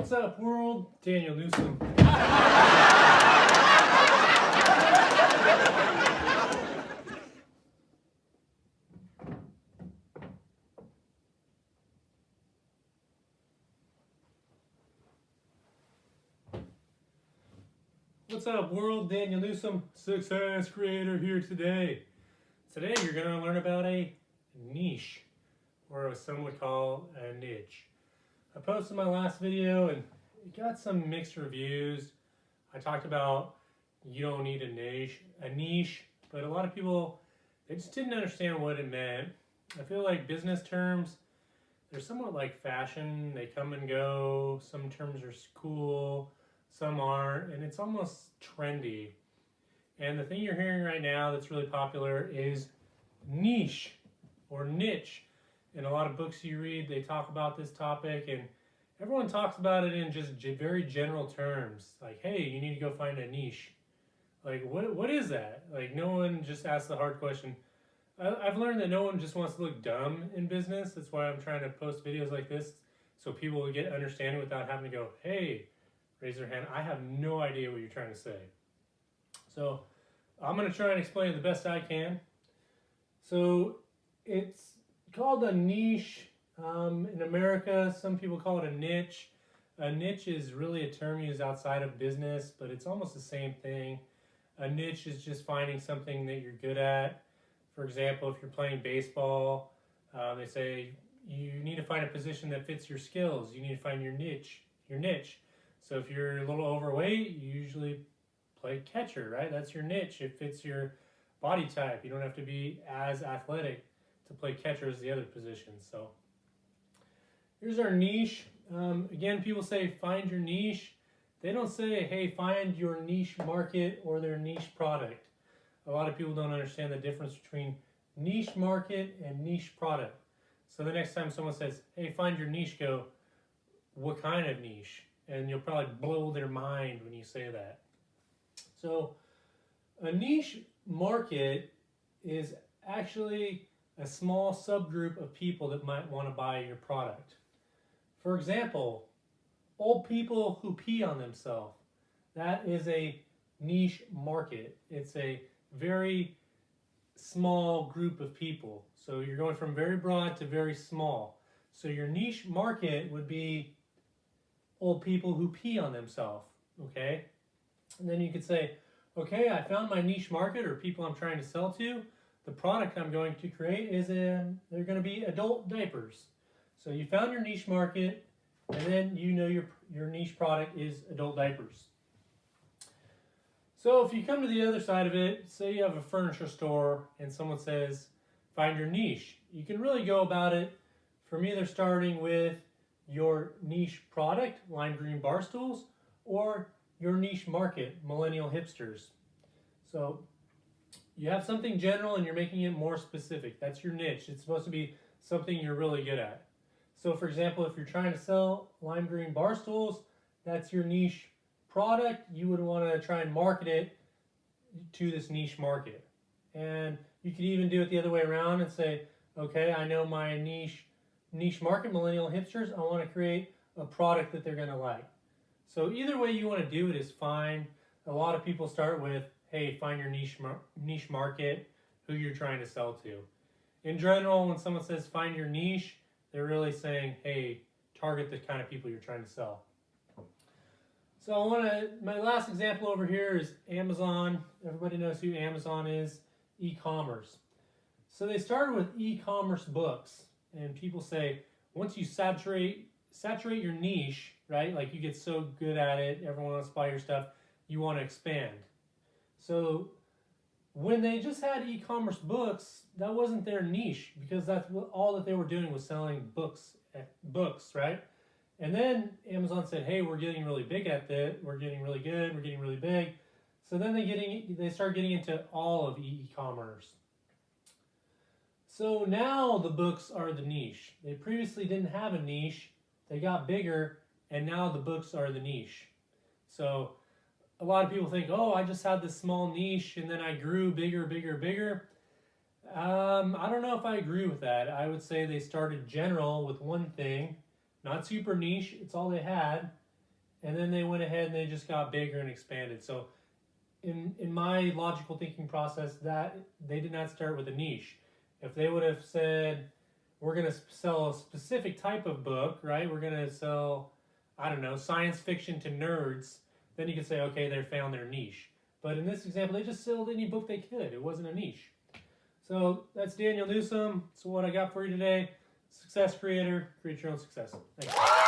What's up, world? Daniel Newsom. What's up, world? Daniel Newsom, success creator here today. Today you're going to learn about a niche, or what some would call a niche. I posted my last video and it got some mixed reviews. I talked about you don't need a niche, but a lot of people, they just didn't understand what it meant. I feel like business terms, they're somewhat like fashion. They come and go. Some terms are cool, some aren't, and it's almost trendy. And the thing you're hearing right now that's really popular is niche or niche. In a lot of books you read, they talk about this topic, and everyone talks about it in just very general terms. Like, hey, you need to go find a niche. Like, what is that? Like, no one just asks the hard question. I've learned that no one just wants to look dumb in business. That's why I'm trying to post videos like this, so people will get understanding without having to go, hey, raise their hand. I have no idea what you're trying to say. So I'm going to try and explain it the best I can. So it's called a niche. In America, some people call it a niche. A niche is really a term used outside of business, but it's almost the same thing. A niche is just finding something that you're good at. For example, if you're playing baseball, they say you need to find a position that fits your skills. You need to find your niche. So if you're a little overweight, you usually play catcher, right? That's your niche. It fits your body type. You don't have to be as athletic to play catcher as the other positions. So here's our niche. Again, people say find your niche. They don't say, hey, find your niche market or their niche product. A lot of people don't understand the difference between niche market and niche product. So the next time someone says, hey, find your niche, go, what kind of niche? And you'll probably blow their mind when you say that. So a niche market is actually a small subgroup of people that might want to buy your product. For example, old people who pee on themselves. That is a niche market. It's a very small group of people. So you're going from very broad to very small. So your niche market would be old people who pee on themselves, okay? And then you could say, okay, I found my niche market or people I'm trying to sell to. The product I'm going to create is they're going to be adult diapers. So you found your niche market, and then you know your niche product is adult diapers. So if you come to the other side of it, say you have a furniture store and someone says, find your niche. You can really go about it from either starting with your niche product, lime green bar stools, or your niche market, millennial hipsters. So you have something general and you're making it more specific. That's your niche. It's supposed to be something you're really good at. So for example, if you're trying to sell lime green bar stools, that's your niche product. You would want to try and market it to this niche market. And you could even do it the other way around and say, okay, I know my niche market, millennial hipsters, I want to create a product that they're going to like. So either way you want to do it is fine. A lot of people start with, hey, find your niche market, who you're trying to sell to. In general, when someone says find your niche, they're really saying, hey, target the kind of people you're trying to sell. So my last example over here is Amazon. Everybody knows who Amazon is, e-commerce. So they started with e-commerce books, and people say, once you saturate your niche, right? Like you get so good at it, everyone wants to buy your stuff, you want to expand. So when they just had e-commerce books, that wasn't their niche because that's all that they were doing was selling books, right? And then Amazon said, hey, we're getting really big at this, we're getting really good, we're getting really big. So then they start getting into all of e-commerce. So now the books are the niche. They previously didn't have a niche, they got bigger, and now the books are the niche. So a lot of people think, oh, I just had this small niche and then I grew bigger. I don't know if I agree with that. I would say they started general with one thing, not super niche, it's all they had. and then they went ahead and they just got bigger and expanded. So in my logical thinking process, that they did not start with a niche. If they would have said, we're going to sell a specific type of book, right? We're going to sell, I don't know, science fiction to nerds, then you could say, okay, they found their niche. But in this example, they just sold any book they could. It wasn't a niche. So that's Daniel Newsom. That's what I got for you today. Success creator, create your own success. Thanks.